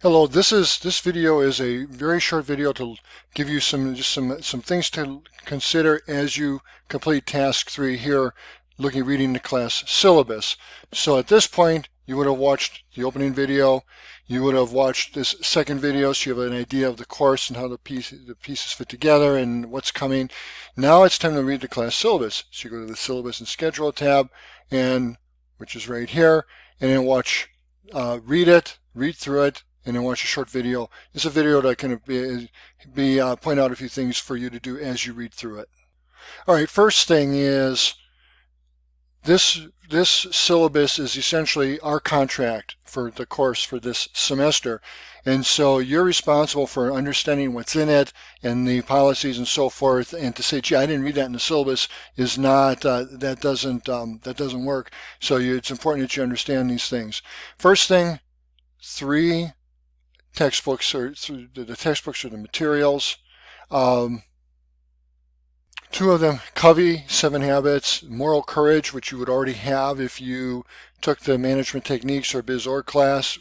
Hello, this video is a very short video to give you some things to consider as you complete task 3 here, reading the class syllabus. So at this point, you would have watched the opening video, you would have watched this second video, so you have an idea of the course and how the pieces fit together and what's coming. Now it's time to read the class syllabus. So you go to the syllabus and schedule tab, and which is right here, and then read through it, and then watch a short video. It's a video that can point out a few things for you to do as you read through it. All right, first thing is this syllabus is essentially our contract for the course for this semester, and so you're responsible for understanding what's in it and the policies and so forth. And to say, gee, I didn't read that in the syllabus is not that doesn't work. So it's important that you understand these things. First thing, 3 textbooks, or the textbooks are the materials. 2 of them, Covey, 7 Habits, Moral Courage, which you would already have if you took the Management Techniques or Biz Org class,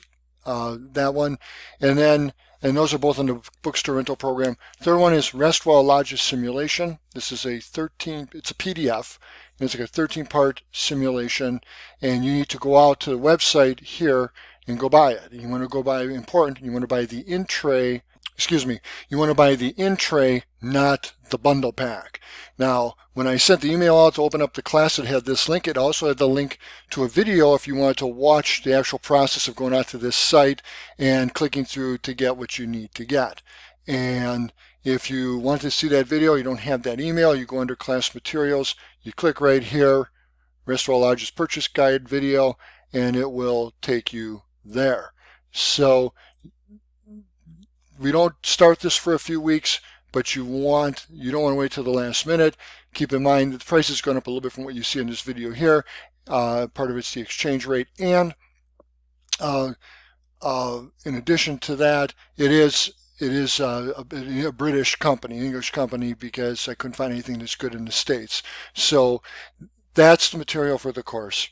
that one. And those are both in the bookstore rental program. Third one is Rest While Lodges Simulation. This is it's a PDF. And it's like a 13-part simulation, and you need to go out to the website here and go buy it. You want to go buy, important, you want to buy the in-tray, you want to buy the in-tray, not the bundle pack. Now, when I sent the email out to open up the class, it had this link. It also had the link to a video if you wanted to watch the actual process of going out to this site and clicking through to get what you need to get. And if you want to see that video, you don't have that email, you go under class materials, you click right here, Rest While Lodges Purchase Guide video, and it will take you there. So we don't start this for a few weeks, but you don't want to wait till the last minute. Keep in mind that the price is going up a little bit from what you see in this video here. Part of it's the exchange rate, and in addition to that, it is a British company, an English company, because I couldn't find anything that's good in the States. So that's the material for the course.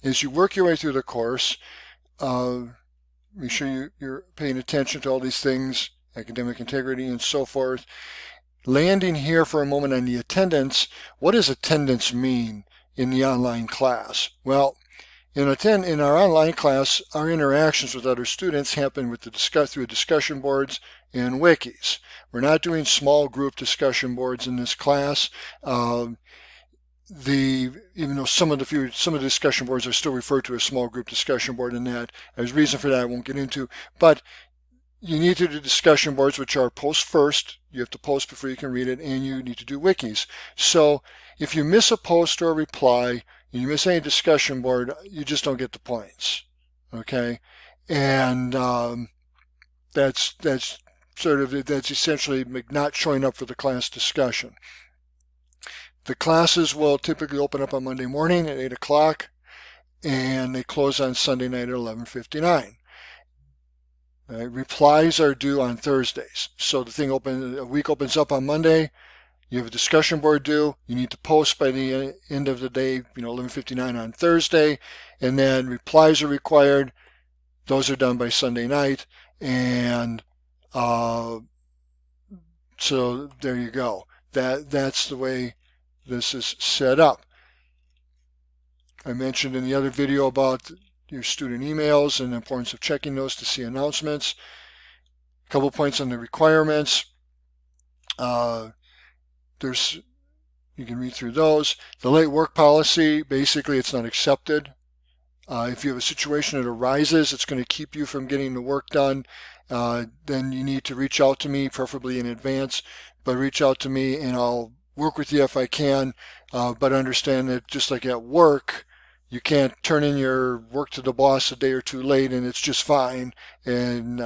As you work your way through the course, make sure you're paying attention to all these things, academic integrity and so forth. Landing here for a moment on the attendance. What does attendance mean in the online class? Well, in our online class, our interactions with other students happen through discussion boards and wikis. We're not doing small group discussion boards in this class. Even though some of the discussion boards are still referred to as small group discussion board, and that there's a reason for that I won't get into, but you need to do discussion boards, which are post first. You have to post before you can read it, and you need to do wikis. So if you miss a post or a reply, and you miss any discussion board, you just don't get the points. Okay, and that's essentially not showing up for the class discussion. The classes will typically open up on Monday morning at 8 o'clock, and they close on Sunday night at 11:59. Replies are due on Thursdays. So a week opens up on Monday. You have a discussion board due. You need to post by the end of the day, 11:59 on Thursday, and then replies are required. Those are done by Sunday night, and so there you go. That's the way this is set up. I mentioned in the other video about your student emails and the importance of checking those to see announcements. A couple points on the requirements. You can read through those. The late work policy, basically it's not accepted. If you have a situation that arises, it's going to keep you from getting the work done, then you need to reach out to me, preferably in advance, but reach out to me and I'll work with you if I can, but understand that just like at work, you can't turn in your work to the boss a day or two late and it's just fine, and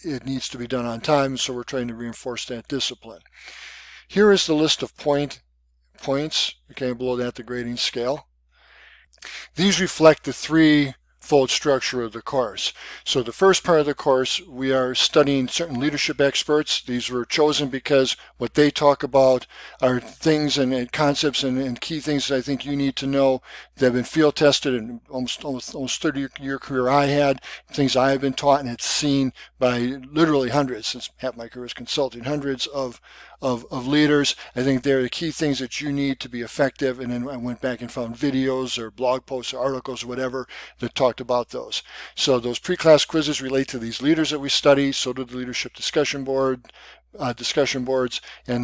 it needs to be done on time, so we're trying to reinforce that discipline. Here is the list of points, okay, below that the grading scale. These reflect the 3-fold structure of the course. So the first part of the course, we are studying certain leadership experts. These were chosen because what they talk about are things and concepts and key things that I think you need to know that have been field tested in almost 30-year career I had, things I have been taught and had seen by literally hundreds, since half my career is consulting, hundreds of leaders. I think they're the key things that you need to be effective. And then I went back and found videos or blog posts or articles or whatever that talked about those. So those pre-class quizzes relate to these leaders that we study. So do the leadership discussion boards and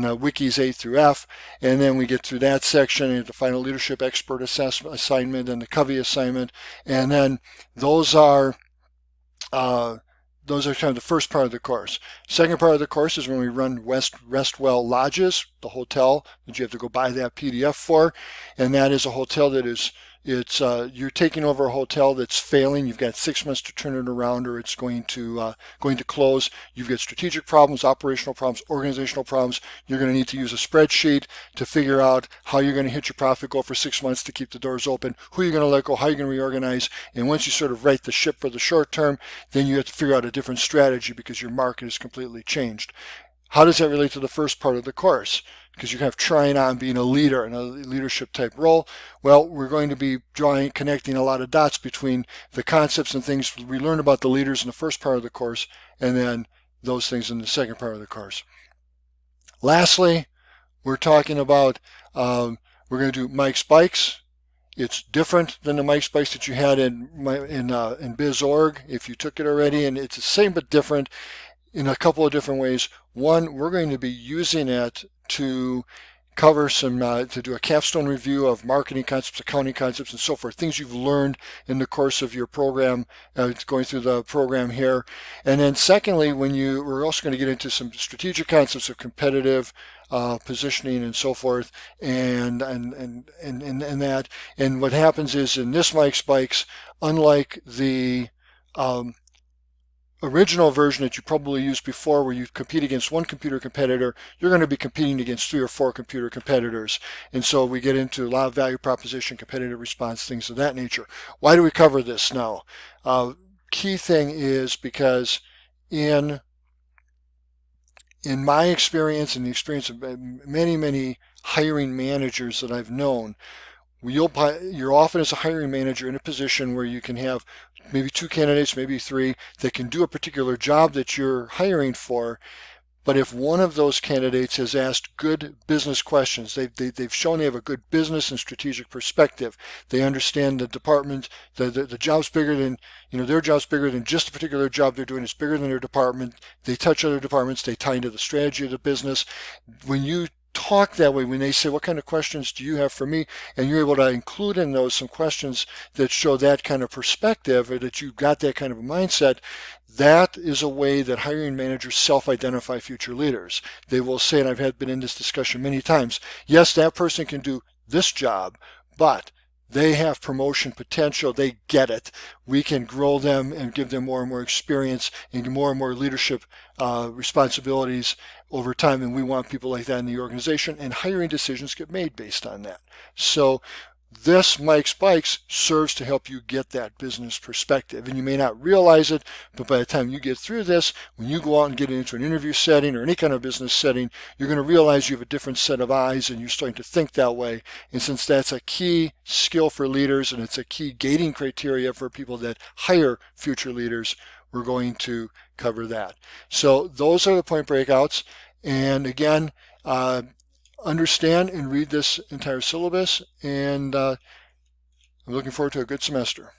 wikis A through F. And then we get through that section and the final leadership expert assessment assignment and the Covey assignment. And then those are kind of the first part of the course. Second part of the course is when we run Restwell Lodges, the hotel that you have to go buy that PDF for. And that is a hotel that you're taking over a hotel that's failing. You've got 6 months to turn it around, or it's going to close. You've got strategic problems, operational problems, organizational problems. You're going to need to use a spreadsheet to figure out how you're going to hit your profit goal for 6 months to keep the doors open, who you're going to let go, how you're going to reorganize. And once you sort of right the ship for the short term, then you have to figure out a different strategy because your market is completely changed. How does that relate to the first part of the course? Because you're kind of trying on being a leader in a leadership type role. Well, we're going to be connecting a lot of dots between the concepts and things we learn about the leaders in the first part of the course and then those things in the second part of the course. Lastly, we're talking about, we're going to do Mike's Bikes. It's different than the Mike's Bikes that you had in BizOrg if you took it already, and it's the same but different in a couple of different ways. One, we're going to be using it to cover to do a capstone review of marketing concepts, accounting concepts, and so forth, things you've learned in the course of your program, going through the program here. And then secondly, we're also going to get into some strategic concepts of competitive positioning and so forth, and that. And what happens is in this Mike's Bikes, unlike the original version that you probably used before where you compete against one computer competitor, you're going to be competing against 3 or 4 computer competitors. And so we get into a lot of value proposition, competitive response, things of that nature. Why do we cover this now? Key thing is because in my experience and the experience of many hiring managers that I've known, you're often as a hiring manager in a position where you can have maybe 2 candidates, maybe 3 that can do a particular job that you're hiring for. But if one of those candidates has asked good business questions, they've shown they have a good business and strategic perspective. They understand the department, the job's bigger than, their job's bigger than just a particular job they're doing. It's bigger than their department. They touch other departments. They tie into the strategy of the business. When you talk that way, when they say, what kind of questions do you have for me? And you're able to include in those some questions that show that kind of perspective, or that you've got that kind of a mindset, that is a way that hiring managers self-identify future leaders. They will say, and I've been in this discussion many times, yes, that person can do this job, but they have promotion potential. They get it. We can grow them and give them more and more experience and more leadership responsibilities over time. And we want people like that in the organization, and hiring decisions get made based on that. So this Mike's Bikes serves to help you get that business perspective. And you may not realize it, but by the time you get through this, when you go out and get into an interview setting or any kind of business setting, you're going to realize you have a different set of eyes and you're starting to think that way. And since that's a key skill for leaders and it's a key gating criteria for people that hire future leaders, we're going to cover that. So those are the point breakouts. And again, understand and read this entire syllabus, and I'm looking forward to a good semester.